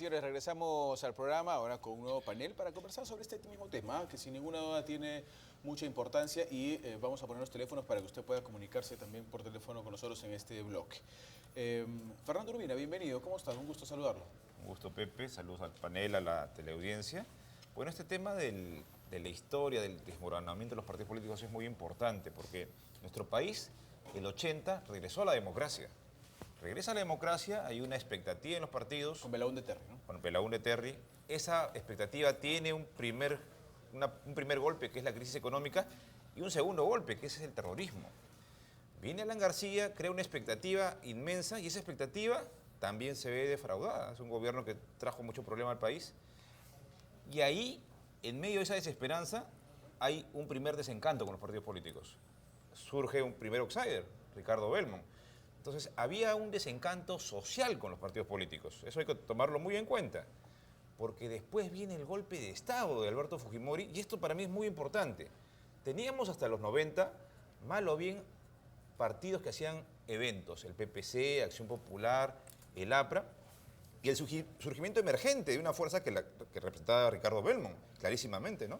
señores, regresamos al programa ahora con un nuevo panel para conversar sobre este mismo tema, que sin ninguna duda tiene mucha importancia y vamos a poner los teléfonos para que usted pueda comunicarse también por teléfono con nosotros en este bloque. Fernando Urbina, bienvenido, ¿cómo estás? Un gusto saludarlo. Un gusto, Pepe, saludos al panel, a la teleaudiencia. Bueno, este tema de la historia, del desmoronamiento de los partidos políticos es muy importante porque nuestro país, el 80, regresó a la democracia. Regresa a la democracia, hay una expectativa en los partidos. Con Belaúnde Terry, ¿no? Con Belaúnde Terry. Esa expectativa tiene un primer golpe, que es la crisis económica, y un segundo golpe, que es el terrorismo. Viene Alan García, crea una expectativa inmensa, y esa expectativa también se ve defraudada. Es un gobierno que trajo mucho problema al país. Y ahí, en medio de esa desesperanza, hay un primer desencanto con los partidos políticos. Surge un primer outsider, Ricardo Belmont. Entonces, había un desencanto social con los partidos políticos. Eso hay que tomarlo muy en cuenta. Porque después viene el golpe de Estado de Alberto Fujimori, y esto para mí es muy importante. Teníamos hasta los 90, mal o bien, partidos que hacían eventos, el PPC, Acción Popular, el APRA, y el surgimiento emergente de una fuerza que representaba a Ricardo Belmont, clarísimamente, ¿no?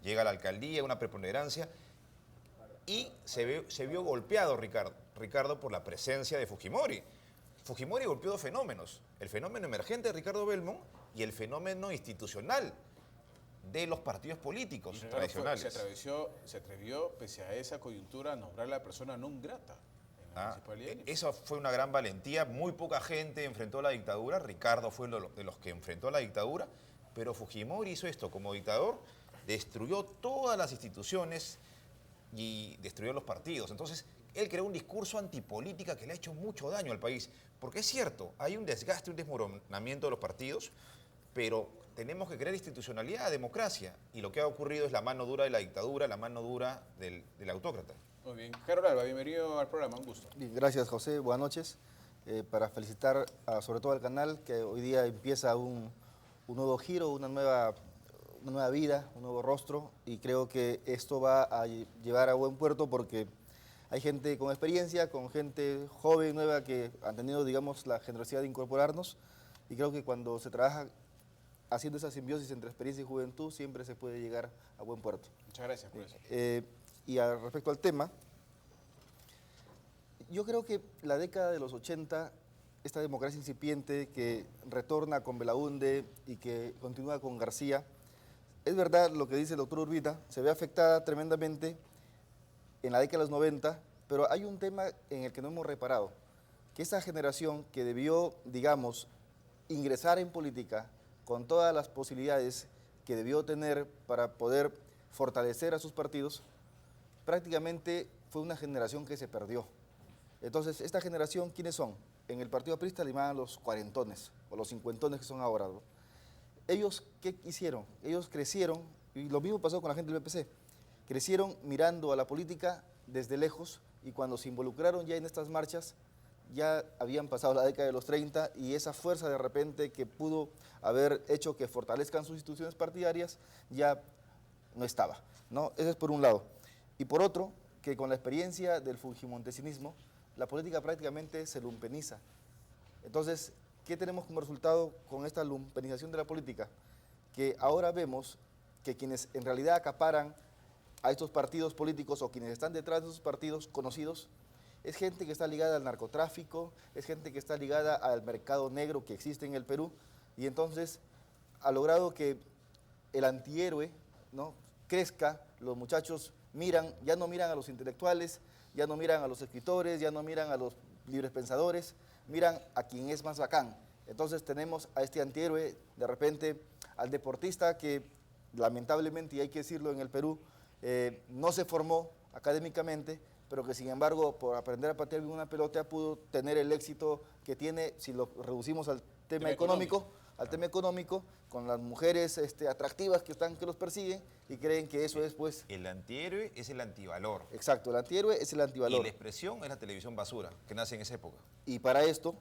Llega a la alcaldía, una preponderancia, y se vio golpeado Ricardo por la presencia de Fujimori. Fujimori golpeó dos fenómenos, el fenómeno emergente de Ricardo Belmont y el fenómeno institucional de los partidos políticos tradicionales. Se atrevió, pese a esa coyuntura, a nombrar a la persona non grata en la municipalidad. Eso fue una gran valentía, muy poca gente enfrentó la dictadura, Ricardo fue uno de los que enfrentó la dictadura, pero Fujimori hizo esto como dictador, destruyó todas las instituciones y destruyó los partidos. Entonces, él creó un discurso antipolítica que le ha hecho mucho daño al país. Porque es cierto, hay un desgaste, un desmoronamiento de los partidos, pero tenemos que crear institucionalidad, democracia. Y lo que ha ocurrido es la mano dura de la dictadura, la mano dura del autócrata. Muy bien. Carol Alba, bienvenido al programa, un gusto. Bien, gracias, José, buenas noches. Para felicitar sobre todo al canal, que hoy día empieza un nuevo giro, una nueva vida, un nuevo rostro, y creo que esto va a llevar a buen puerto porque hay gente con experiencia, con gente joven, nueva, que han tenido, digamos, la generosidad de incorporarnos, y creo que cuando se trabaja haciendo esa simbiosis entre experiencia y juventud, siempre se puede llegar a buen puerto. Muchas gracias por eso. Y respecto al tema, yo creo que la década de los 80, esta democracia incipiente que retorna con Belaúnde y que continúa con García, es verdad lo que dice el doctor Urbina, se ve afectada tremendamente en la década de los 90, pero hay un tema en el que no hemos reparado, que esa generación que debió, digamos, ingresar en política con todas las posibilidades que debió tener para poder fortalecer a sus partidos, prácticamente fue una generación que se perdió. Entonces, esta generación, ¿quiénes son? En el Partido Aprista le llaman los cuarentones, o los cincuentones que son ahora, ¿no? Ellos, ¿qué hicieron? Ellos crecieron, y lo mismo pasó con la gente del BPC, crecieron mirando a la política desde lejos, y cuando se involucraron ya en estas marchas, ya habían pasado la década de los 30, y esa fuerza de repente que pudo haber hecho que fortalezcan sus instituciones partidarias, ya no estaba, ¿no? Eso es por un lado. Y por otro, que con la experiencia del fujimontesinismo, la política prácticamente se lumpeniza. Entonces, ¿qué tenemos como resultado con esta lumpenización de la política? Que ahora vemos que quienes en realidad acaparan a estos partidos políticos o quienes están detrás de esos partidos conocidos es gente que está ligada al narcotráfico, es gente que está ligada al mercado negro que existe en el Perú, y entonces ha logrado que el antihéroe, ¿no?, crezca. Los muchachos ya no miran a los intelectuales, ya no miran a los escritores, ya no miran a los libres pensadores, miran a quien es más bacán. Entonces tenemos a este antihéroe, de repente al deportista que lamentablemente, y hay que decirlo, en el Perú no se formó académicamente, pero que sin embargo por aprender a patear bien una pelota pudo tener el éxito que tiene, si lo reducimos al tema económico, con las mujeres atractivas que los persiguen y creen que eso es pues... El antihéroe es el antivalor. Exacto, el antihéroe es el antivalor. Y la expresión es la televisión basura, que nace en esa época. Y para esto,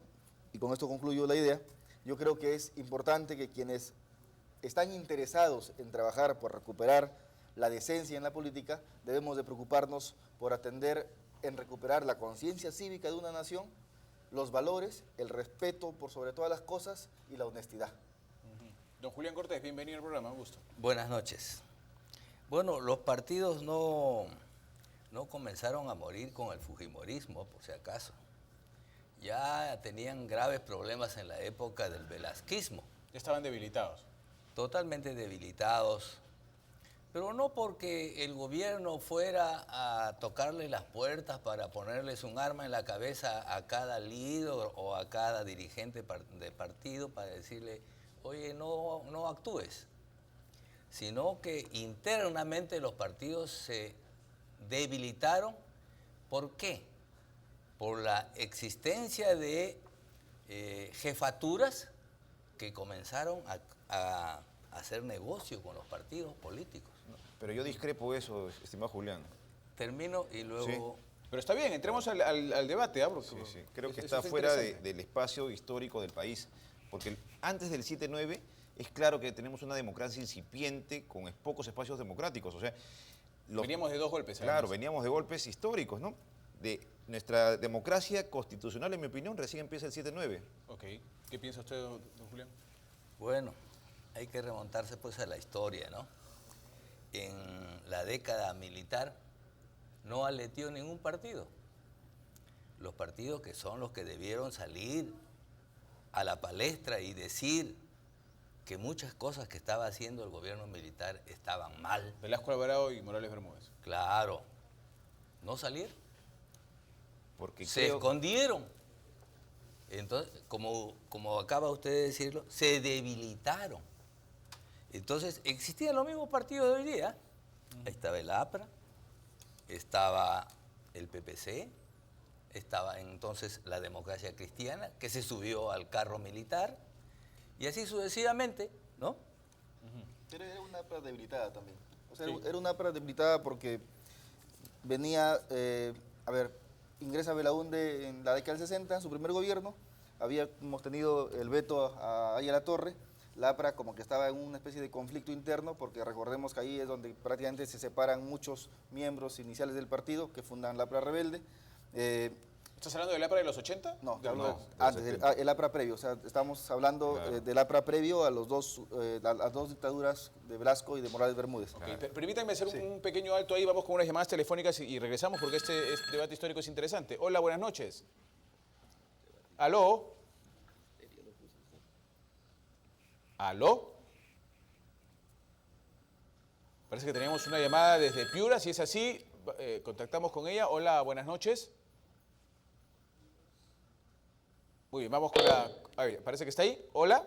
y con esto concluyo la idea, yo creo que es importante que quienes están interesados en trabajar por recuperar la decencia en la política, debemos de preocuparnos por atender en recuperar la conciencia cívica de una nación, los valores, el respeto por sobre todas las cosas y la honestidad. Don Julián Cortés, bienvenido al programa, un gusto. Buenas noches. Bueno, los partidos no comenzaron a morir con el fujimorismo, por si acaso. Ya tenían graves problemas en la época del velasquismo. Ya estaban debilitados. Totalmente debilitados, pero no porque el gobierno fuera a tocarles las puertas para ponerles un arma en la cabeza a cada líder o a cada dirigente de partido para decirle, oye, no actúes, sino que internamente los partidos se debilitaron. ¿Por qué? Por la existencia de jefaturas que comenzaron a hacer negocio con los partidos políticos. Pero yo discrepo eso, estimado Julián. Termino y luego... Sí. Pero está bien, entremos al debate, porque Sí. Creo que eso está fuera interesante. del espacio histórico del país. Porque antes del 7-9 es claro que tenemos una democracia incipiente con pocos espacios democráticos. O sea, Veníamos de 2 golpes. Claro, además. veníamos de golpes históricos, ¿no? De nuestra democracia constitucional, en mi opinión, recién empieza el 7-9. Ok. ¿Qué piensa usted, don Julián? Bueno, hay que remontarse pues a la historia, ¿no? En la década militar no aleteó ningún partido. Los partidos que son los que debieron salir a la palestra y decir que muchas cosas que estaba haciendo el gobierno militar estaban mal. Velasco Alvarado y Morales Bermúdez. Claro, no salieron, Porque se creo... escondieron. Entonces, como acaba usted de decirlo, se debilitaron. Entonces, existían los mismos partidos de hoy día. Ahí estaba el APRA, estaba el PPC, estaba entonces la Democracia Cristiana, que se subió al carro militar, y así sucesivamente, ¿no? Pero era una APRA debilitada también. O sea, Sí. era una APRA debilitada porque venía, ingresa Belaúnde en la década del 60, en su primer gobierno. Habíamos tenido el veto a La Torre. La APRA como que estaba en una especie de conflicto interno, porque recordemos que ahí es donde prácticamente se separan muchos miembros iniciales del partido que fundan la APRA Rebelde. ¿Estás hablando del APRA de los 80? No, De- hablo no, antes, del el APRA previo. O sea, estamos hablando Claro. del APRA previo a las dos dictaduras de Velasco y de Morales Bermúdez. Ok, permítanme hacer un pequeño alto ahí, vamos con unas llamadas telefónicas y regresamos porque este debate histórico es interesante. Hola, buenas noches. ¿Aló? ¿Aló? Parece que teníamos una llamada desde Piura, si es así, contactamos con ella. Hola, buenas noches. Muy bien, vamos con la... A ver, parece que está ahí. Hola.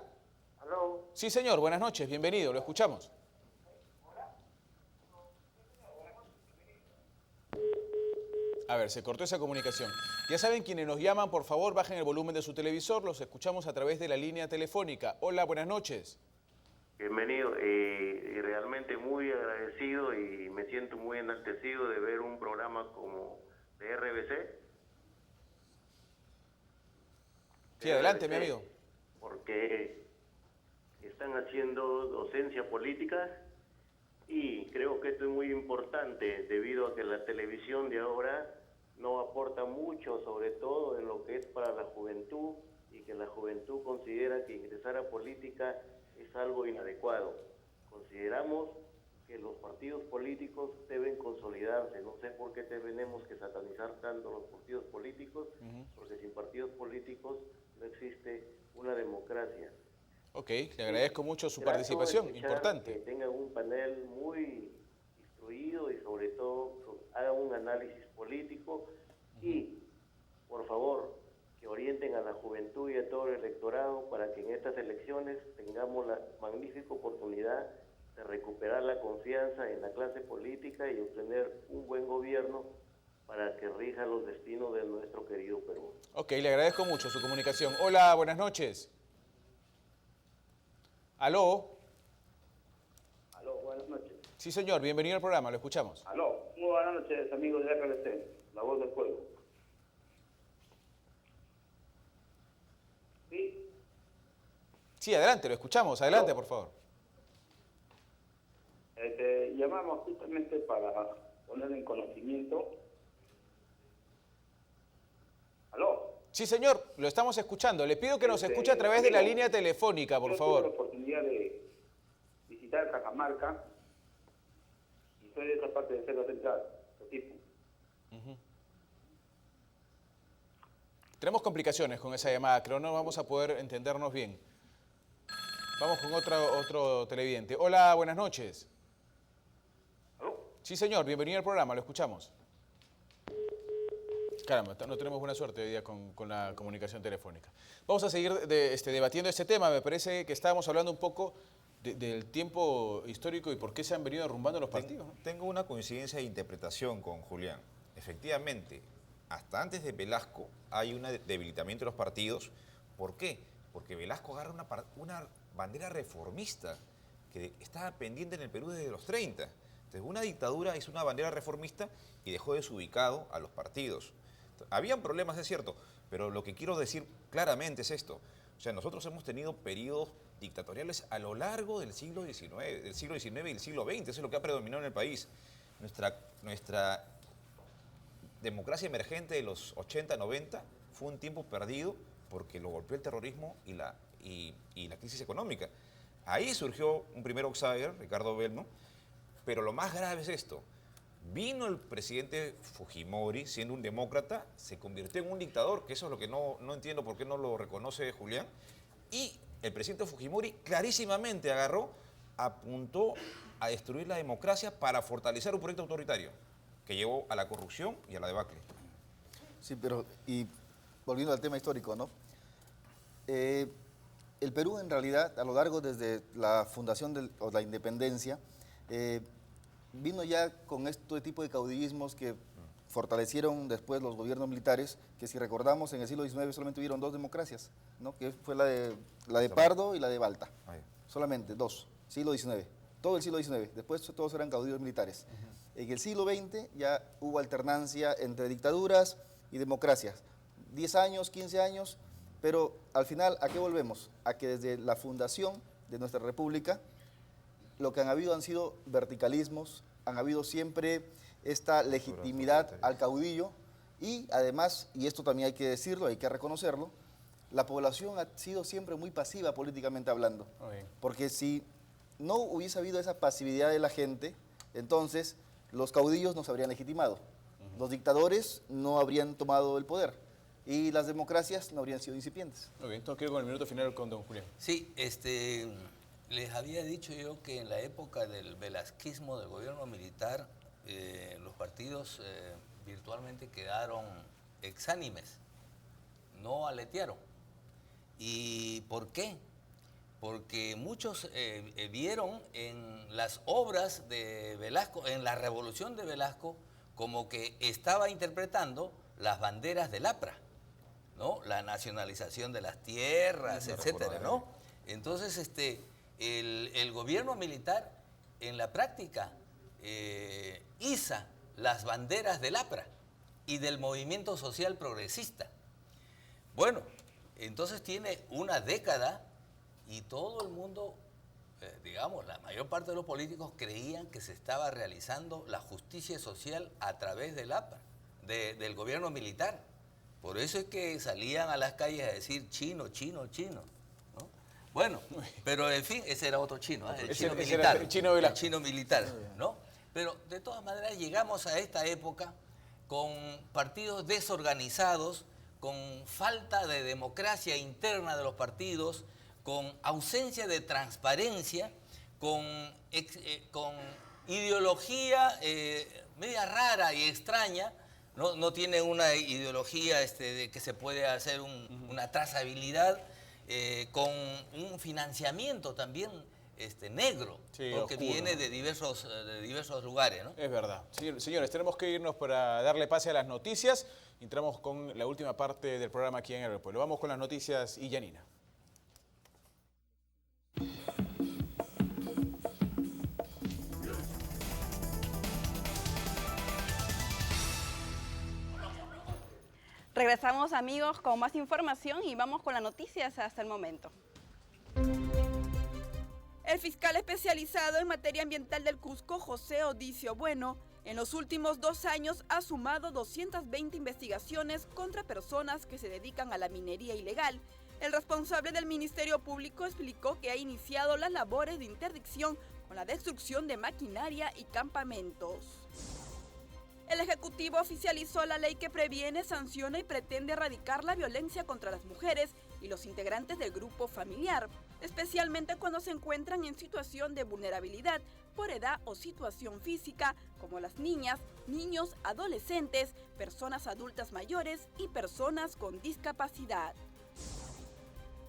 Aló, Sí, señor, buenas noches, bienvenido, lo escuchamos. A ver, se cortó esa comunicación. Ya saben, quienes nos llaman, por favor, bajen el volumen de su televisor, los escuchamos a través de la línea telefónica. Hola, buenas noches. bienvenido. Realmente muy agradecido y me siento muy enaltecido de ver un programa como de RBC. Sí, adelante, mi amigo. Porque están haciendo docencia política y creo que esto es muy importante debido a que la televisión de ahora no aporta mucho, sobre todo en lo que es para la juventud, y que la juventud considera que ingresar a política es algo inadecuado. Consideramos que los partidos políticos deben consolidarse. No sé por qué tenemos que satanizar tanto los partidos políticos, porque sin partidos políticos no existe una democracia. Ok, le agradezco mucho su Trato de participación, escuchar importante. Que tengan un panel muy instruido y sobre todo hagan un análisis político y, por favor, que orienten a la juventud y a todo el electorado para que en estas elecciones tengamos la magnífica oportunidad de recuperar la confianza en la clase política y obtener un buen gobierno para que rija los destinos de nuestro querido Perú. Ok, le agradezco mucho su comunicación. Hola, buenas noches. ¿Aló? Aló, buenas noches. Sí, señor, bienvenido al programa, lo escuchamos. Aló, muy buenas noches, amigos de RBC, La Voz del Pueblo. ¿Sí? Sí, adelante, lo escuchamos. Adelante, por favor. Llamamos justamente para poner en conocimiento. ¿Aló? Sí, señor, lo estamos escuchando. Le pido que nos escuche a través de la línea telefónica, por Yo tuve favor. la oportunidad oportunidad de visitar Cajamarca y soy de esa parte de Selva Central, Sotipu. Tenemos complicaciones con esa llamada, creo no vamos a poder entendernos bien. Vamos con otro televidente. Hola, buenas noches. ¿Aló? Sí, señor, bienvenido al programa, lo escuchamos. Caramba, no tenemos buena suerte hoy día con la comunicación telefónica. Vamos a seguir debatiendo este tema. Me parece que estábamos hablando un poco del tiempo histórico y por qué se han venido derrumbando los partidos, ¿no? Tengo una coincidencia de interpretación con Julián. Efectivamente, hasta antes de Velasco hay un debilitamiento de los partidos. ¿Por qué? Porque Velasco agarra una bandera reformista que estaba pendiente en el Perú desde los 30. Entonces, una dictadura hizo una bandera reformista y dejó desubicado a los partidos. Habían problemas, es cierto, pero lo que quiero decir claramente es esto. O sea, nosotros hemos tenido periodos dictatoriales a lo largo del siglo XIX y del siglo XX. Eso es lo que ha predominado en el país. Nuestra democracia emergente de los 80, 90 fue un tiempo perdido porque lo golpeó el terrorismo y la crisis económica. Ahí surgió un primer outsider, Ricardo Belmo, pero lo más grave es esto. Vino el presidente Fujimori, siendo un demócrata, se convirtió en un dictador, que eso es lo que no entiendo por qué no lo reconoce Julián, y el presidente Fujimori clarísimamente apuntó a destruir la democracia para fortalecer un proyecto autoritario que llevó a la corrupción y a la debacle. Sí, pero, y volviendo al tema histórico, ¿no? El Perú, en realidad, a lo largo desde la fundación o la independencia, vino ya con este tipo de caudillismos que fortalecieron después los gobiernos militares, que si recordamos, en el siglo XIX solamente hubieron dos democracias, ¿no? Que fue la de Pardo y la de Balta. Solamente dos, siglo XIX, todo el siglo XIX. Después todos eran caudillos militares. En el siglo XX ya hubo alternancia entre dictaduras y democracias. 10 años, 15 años, pero al final, ¿a qué volvemos? A que desde la fundación de nuestra república, lo que han habido han sido verticalismos, han habido siempre esta legitimidad al caudillo y además, y esto también hay que decirlo, hay que reconocerlo, la población ha sido siempre muy pasiva políticamente hablando. Porque si no hubiese habido esa pasividad de la gente, entonces los caudillos no se habrían legitimado, los dictadores no habrían tomado el poder y las democracias no habrían sido incipientes. Muy bien, entonces quiero con el minuto final con don Julián. Sí, les había dicho yo que en la época del velasquismo del gobierno militar, los partidos virtualmente quedaron exánimes, no aletearon. ¿Y por qué? Porque muchos vieron en las obras de Velasco, en la revolución de Velasco, como que estaba interpretando las banderas del APRA, ¿no? La nacionalización de las tierras, etcétera, ¿no? Entonces, el gobierno militar, en la práctica, iza las banderas del APRA y del movimiento social progresista. Bueno, entonces tiene una década y todo el mundo, digamos, la mayor parte de los políticos creían que se estaba realizando la justicia social a través del APRA, del gobierno militar. Por eso es que salían a las calles a decir chino, chino, chino, ¿no? Bueno, pero en fin, ese era otro chino, ¿eh? El chino militar. El chino Velasco. El chino militar, ¿no? Pero de todas maneras llegamos a esta época con partidos desorganizados, con falta de democracia interna de los partidos, con ausencia de transparencia, con ideología media rara y extraña. No tiene una ideología de que se puede hacer una trazabilidad, con un financiamiento también negro, sí, porque oscuro, viene de diversos lugares, ¿no? Es verdad. Señores, tenemos que irnos para darle pase a las noticias. Entramos con la última parte del programa aquí en El Pueblo. Vamos con las noticias y Yanina. Regresamos, amigos, con más información y vamos con las noticias hasta el momento. El fiscal especializado en materia ambiental del Cusco, José Odicio Bueno, en los últimos 2 años ha sumado 220 investigaciones contra personas que se dedican a la minería ilegal El responsable del Ministerio Público explicó que ha iniciado las labores de interdicción con la destrucción de maquinaria y campamentos. El Ejecutivo oficializó la ley que previene, sanciona y pretende erradicar la violencia contra las mujeres y los integrantes del grupo familiar, especialmente cuando se encuentran en situación de vulnerabilidad por edad o situación física, como las niñas, niños, adolescentes, personas adultas mayores y personas con discapacidad.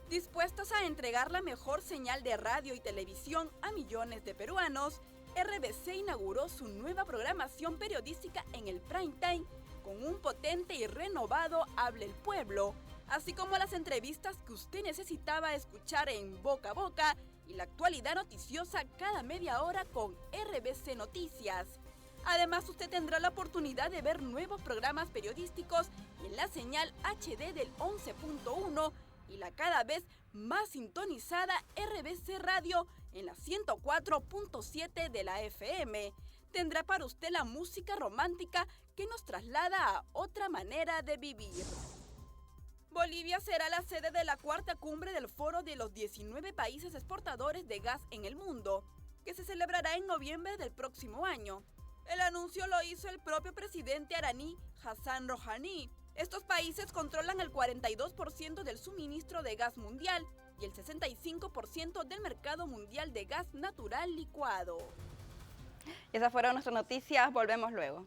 Dispuestos a entregar la mejor señal de radio y televisión a millones de peruanos, RBC inauguró su nueva programación periodística en el prime time con un potente y renovado Hable el Pueblo, así como las entrevistas que usted necesitaba escuchar en Boca a Boca y la actualidad noticiosa cada media hora con RBC Noticias. Además, usted tendrá la oportunidad de ver nuevos programas periodísticos en la señal HD del 11.1 y la cada vez más sintonizada RBC Radio en la 104.7 de la FM. Tendrá para usted la música romántica que nos traslada a otra manera de vivir. Bolivia será la sede de la cuarta cumbre del Foro de los 19 países exportadores de gas en el mundo, que se celebrará en noviembre del próximo año. El anuncio lo hizo el propio presidente iraní Hassan Rouhani. Estos países controlan el 42% del suministro de gas mundial y el 65% del mercado mundial de gas natural licuado. Esas fueron nuestras noticias, volvemos luego.